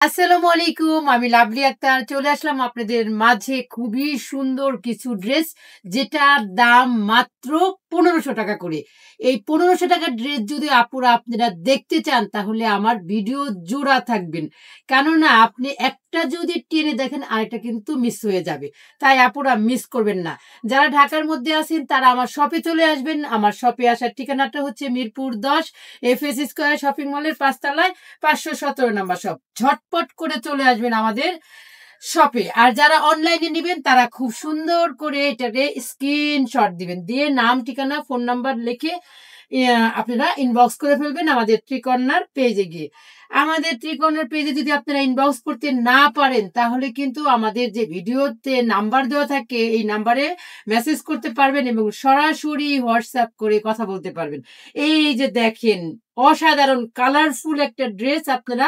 আসসালামু আলাইকুম। আমি লাভলি আক্তার চলে আসলাম আপনাদের মাঝে খুবই সুন্দর কিছু ড্রেস যেটার দাম মাত্র ১৫০০ টাকা করে। এই ১৫০০ টাকার ড্রেস যদি আপুরা আপনারা দেখতে চান তাহলে আমার ভিডিও জোড়া থাকবেন। কেননা আপনি একটা যদি টেনে দেখেন আরেকটা কিন্তু মিস হয়ে যাবে। তাই আপুরা মিস করবেন না। যারা ঢাকার মধ্যে আছেন তারা আমার শপে চলে আসবেন। আমার শপে আসার ঠিকানাটা হচ্ছে মিরপুর ১০ এফএস স্কয়ার শপিং মলের ৫ তলায় ৫১৭ নাম্বার শপ। ঝটপট করে চলে আসবেন আমাদের শপে। আর যারা অনলাইনে নিবেন তারা খুব সুন্দর করে এটাতে স্ক্রিনশট দিবেন। দিয়ে নাম, ঠিকানা, ফোন নাম্বার লিখে আপনারা ইনবক্স করে ফেলবেন আমাদের ত্রিকর্ণার পেজে গিয়ে। আমাদের ত্রিকর্ণার পেজে যদি আপনারা ইনবক্স করতে না পারেন তাহলে কিন্তু আমাদের যে ভিডিওতে নাম্বার দেওয়া থাকে এই নাম্বারে মেসেজ করতে পারবেন এবং সরাসরি হোয়াটসঅ্যাপ করে কথা বলতে পারবেন। এই যে দেখেন অসাধারণ কালারফুল একটা ড্রেস আপনারা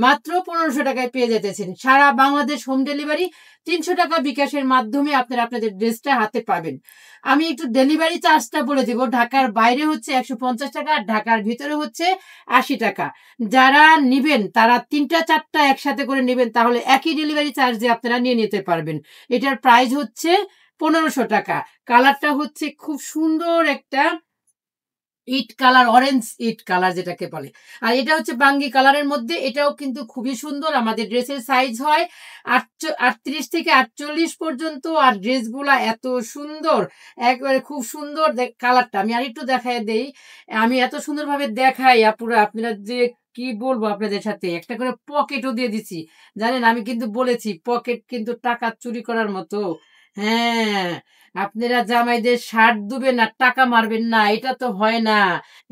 মাত্র ১৫০০ টাকায় পেয়ে যেতেছেন। সারা বাংলাদেশ হোম ডেলিভারি ৩০০ টাকা বিকাশের মাধ্যমে আপনারা আপনাদের ড্রেসটা হাতে পাবেন। আমি একটু ডেলিভারি চার্জটা বলে দিব। ঢাকার বাইরে হচ্ছে ১৫০ টাকা আর ঢাকার ভিতরে হচ্ছে ৮০ টাকা। যারা নিবেন তারা ৩টা ৪টা একসাথে করে নিবেন তাহলে একই ডেলিভারি চার্জে আপনারা নিয়ে নিতে পারবেন। এটার প্রাইস হচ্ছে ১৫০০ টাকা। কালারটা হচ্ছে খুব সুন্দর একটা ইট কালার, অরেঞ্জ ইট কালার যেটাকে বলে। আর এটা হচ্ছে বাঙ্গি কালারের মধ্যে। এটাও কিন্তু খুবই সুন্দর। আমাদের ড্রেসের সাইজ হয় ৩৮ থেকে ৪৮ পর্যন্ত। আর ড্রেসগুলা এত সুন্দর, একবারে খুব সুন্দর কালারটা। আমি আরেকটু দেখায় দেই। আমি এত সুন্দরভাবে দেখাই আপুরা আপনারা যে কি বলবো আপনাদের সাথে। একটা করে পকেটও দিয়ে দিছি। জানেন আমি কিন্তু বলেছি পকেট কিন্তু টাকা চুরি করার মতো। হ্যাঁ, আপনারা জামাইদের শার্ট দিবেন আর টাকা মারবেন না, এটা তো হয় না।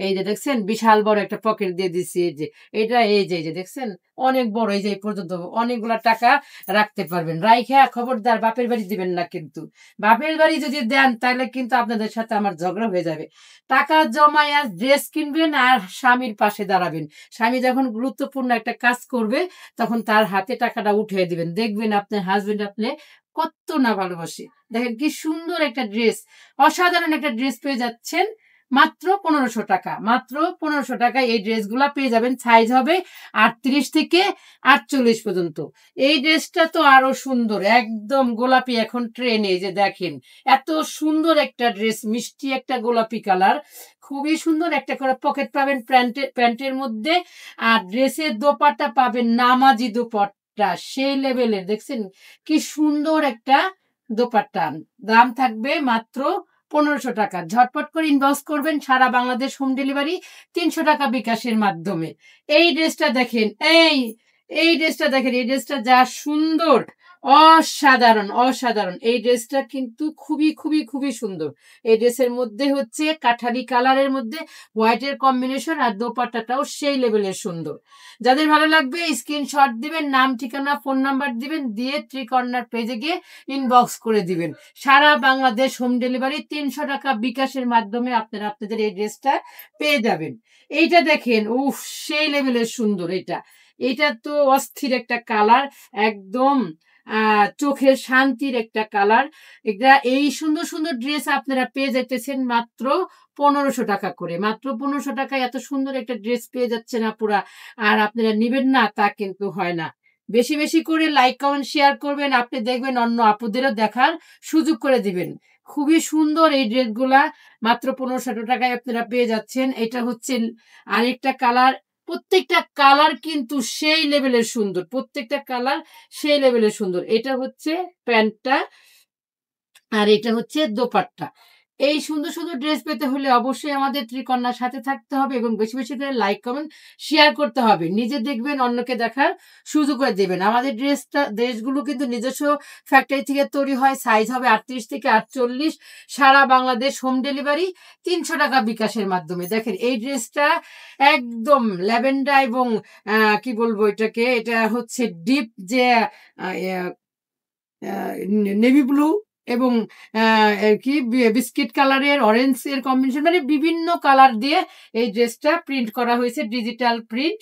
এই যে দেখছেন বিশাল বড় একটা পকেট দিয়ে দিছি। এই যে এটা এই যে দেখছেন অনেক বড়। এই যে এই পর্যন্ত অনেকগুলা টাকা রাখতে পারবেন। রাইখা খবরদার বাপের বাড়ি দিবেন না কিন্তু। বাপের বাড়ি যদি দেন তাহলে কিন্তু আপনাদের সাথে আমার ঝগড়া হয়ে যাবে। টাকা জমায় আর ড্রেস কিনবেন আর স্বামীর পাশে দাঁড়াবেন। স্বামী যখন গুরুত্বপূর্ণ একটা কাজ করবে তখন তার হাতে টাকাটা উঠিয়ে দিবেন। দেখবেন আপনার হাসবেন্ড আপনি কত না ভালোবাসে। দেখেন কি সুন্দর একটা ড্রেস, অসাধারণ একটা ড্রেস পেয়ে যাচ্ছেন মাত্র ১৫০০ টাকা। মাত্র ১৫০০ টাকায় এই ড্রেসগুলা পেয়ে যাবেন। সাইজ হবে ৩৮ থেকে ৪৮ পর্যন্ত। এই ড্রেসটা তো আরো সুন্দর, একদম গোলাপি এখন ট্রেনে। এই যে দেখেন এত সুন্দর একটা ড্রেস, মিষ্টি একটা গোলাপি কালার। খুবই সুন্দর একটা করে পকেট পাবেন প্যান্টের মধ্যে। আর ড্রেসের দোপাট্টা পাবেন নামাজি দোপাট্টা, সেই লেভেলের। দেখছেন কি সুন্দর একটা দোপাট্টা। দাম থাকবে মাত্র ১৫০০ টাকা। ঝটপট করে ইনবক্স করবেন। সারা বাংলাদেশ হোম ডেলিভারি ৩০০ টাকা বিকাশের মাধ্যমে। এই ড্রেসটা দেখেন, এই ড্রেসটা দেখেন, এই ড্রেসটা যা সুন্দর, অসাধারণ, অসাধারণ। এই ড্রেসটা কিন্তু খুবই সুন্দর। এই ড্রেসের মধ্যে হচ্ছে কাঠালি কালারের মধ্যে হোয়াইটের কম্বিনেশন আর দোপাট্টাটাও সেই লেভেলের সুন্দর। যাদের ভালো লাগবে স্ক্রিনশট দিবেন, নাম, ঠিকানা, ফোন নাম্বার দিবেন, দিয়ে ত্রিকর্ণার পেজে গিয়ে ইনবক্স করে দিবেন। সারা বাংলাদেশ হোম ডেলিভারি ৩০০ টাকা বিকাশের মাধ্যমে আপনারা আপনাদের এই ড্রেসটা পেয়ে যাবেন। এইটা দেখেন, উফ, সেই লেভেলের সুন্দর। এটা তো অস্থির একটা কালার, একদম চোখের শান্তির একটা কালার। এটা এই সুন্দর ড্রেস আপনারা পেয়ে যাইতেছেন মাত্র ১৫০০ টাকা করে। মাত্র ১৫০০ টাকায় এত সুন্দর একটা ড্রেস পেয়ে যাচ্ছেন আপুরা। আর আপনারা নিবেন না তা কিন্তু হয় না। বেশি করে লাইক, কমেন্ট, শেয়ার করবেন। আপনি দেখবেন অন্য আপুদেরও দেখার সুযোগ করে দিবেন। খুবই সুন্দর এই ড্রেসগুলা। মাত্র ১৫০০ টাকায় আপনারা পেয়ে যাচ্ছেন। এটা হচ্ছে আরেকটা কালার। প্রত্যেকটা কালার কিন্তু সেই লেভেলের সুন্দর। প্রত্যেকটা কালার সেই লেভেলের সুন্দর। এটা হচ্ছে প্যান্টটা আর এটা হচ্ছে দোপাট্টা। এই সুন্দর ড্রেস পেতে হলে অবশ্যই আমাদের ত্রিকন্যার সাথে থাকতে হবে এবং বেশি করে লাইক, কমেন্ট, শেয়ার করতে হবে। নিজে দেখবেন, অন্যকে দেখার সুযোগ করে দেবেন। আমাদের ড্রেসগুলো কিন্তু নিজস্ব ফ্যাক্টরি থেকে তৈরি হয়। সাইজ হবে ৩৮ থেকে ৪৮। সারা বাংলাদেশ হোম ডেলিভারি ৩০০ টাকা বিকাশের মাধ্যমে। দেখেন এই ড্রেসটা একদম ল্যাভেন্ডার এবং কি বলবো এটাকে, এটা হচ্ছে ডিপ যে আ ইয়া আ নেভি ব্লু এবং কি বিস্কিট কালারের, অরেঞ্জ এর কম্বিনেশন, মানে বিভিন্ন কালার দিয়ে এই ড্রেসটা প্রিন্ট করা হয়েছে, ডিজিটাল প্রিন্ট।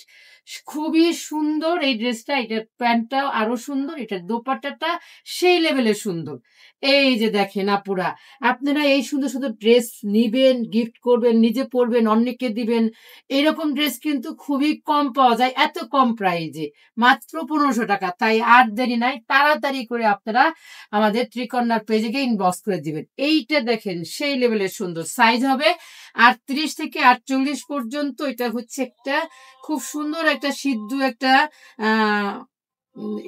খুবই সুন্দর এই ড্রেসটা। এটার প্যান্টটাও আরো সুন্দর। এটার দোপাট্টাটা সেই লেভেলের সুন্দর। এই যে দেখেন আপুরা, আপনারা এই সুন্দর, সুন্দর ড্রেস নিবেন, গিফট করবেন, নিজে পড়বেন, অন্যকে দিবেন। এরকম ড্রেস কিন্তু খুবই কম পাওয়া যায় এত কম প্রাইজে। মাত্র ৳১৫০০। তাই আর দেরি নাই। তাড়াতাড়ি করে আপনারা আমাদের ত্রিকন্যার পেজে গিয়ে ইনবক্স করে দিবেন। এইটা দেখেন সেই লেভেলের সুন্দর। সাইজ হবে ৩৮ থেকে ৪৮ পর্যন্ত। এটা হচ্ছে একটা খুব সুন্দর একটা সিদ্ধ একটা আ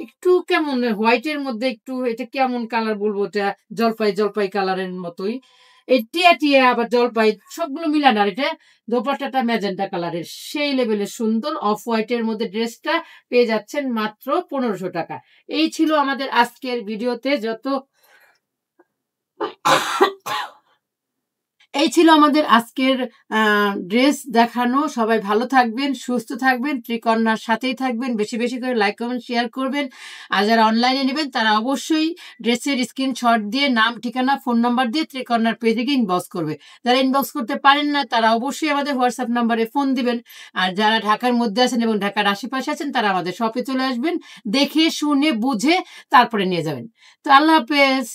একটু কেমন হোয়াইটের মধ্যে একটু এটা কেমন কালার বলবো ওটা জলপাই, জলপাই কালারের মতোই। এই টিয়া, টিয়া আবার জলপাই সবগুলো মিলানো। আর এটা দোপাট্টাটা ম্যাজেন্টা কালারের। সেই লেভেলের সুন্দর অফ হোয়াইটের মধ্যে ড্রেসটা পেয়ে যাচ্ছেন মাত্র ৳১৫০০। এই ছিল আমাদের আজকের ভিডিওতে যত এই ছিল আমাদের আজকের ড্রেস দেখানো। সবাই ভালো থাকবেন, সুস্থ থাকবেন, ত্রিকন্যার সাথেই থাকবেন। বেশি, বেশি করে লাইক, কমেন্ট, শেয়ার করবেন। আর যারা অনলাইনে নেবেন তারা অবশ্যই ড্রেসের স্ক্রিনশট দিয়ে নাম, ঠিকানা, ফোন নাম্বার দিয়ে ত্রিকন্যার পেজে গিয়ে ইনবক্স করবে। যারা ইনবক্স করতে পারেন না তারা অবশ্যই আমাদের হোয়াটসঅ্যাপ নাম্বারে ফোন দিবেন। আর যারা ঢাকার মধ্যে আছেন এবং ঢাকার আশেপাশে আছেন তারা আমাদের শপে চলে আসবেন। দেখে, শুনে, বুঝে তারপরে নিয়ে যাবেন। তো আল্লাহ হাফেজ।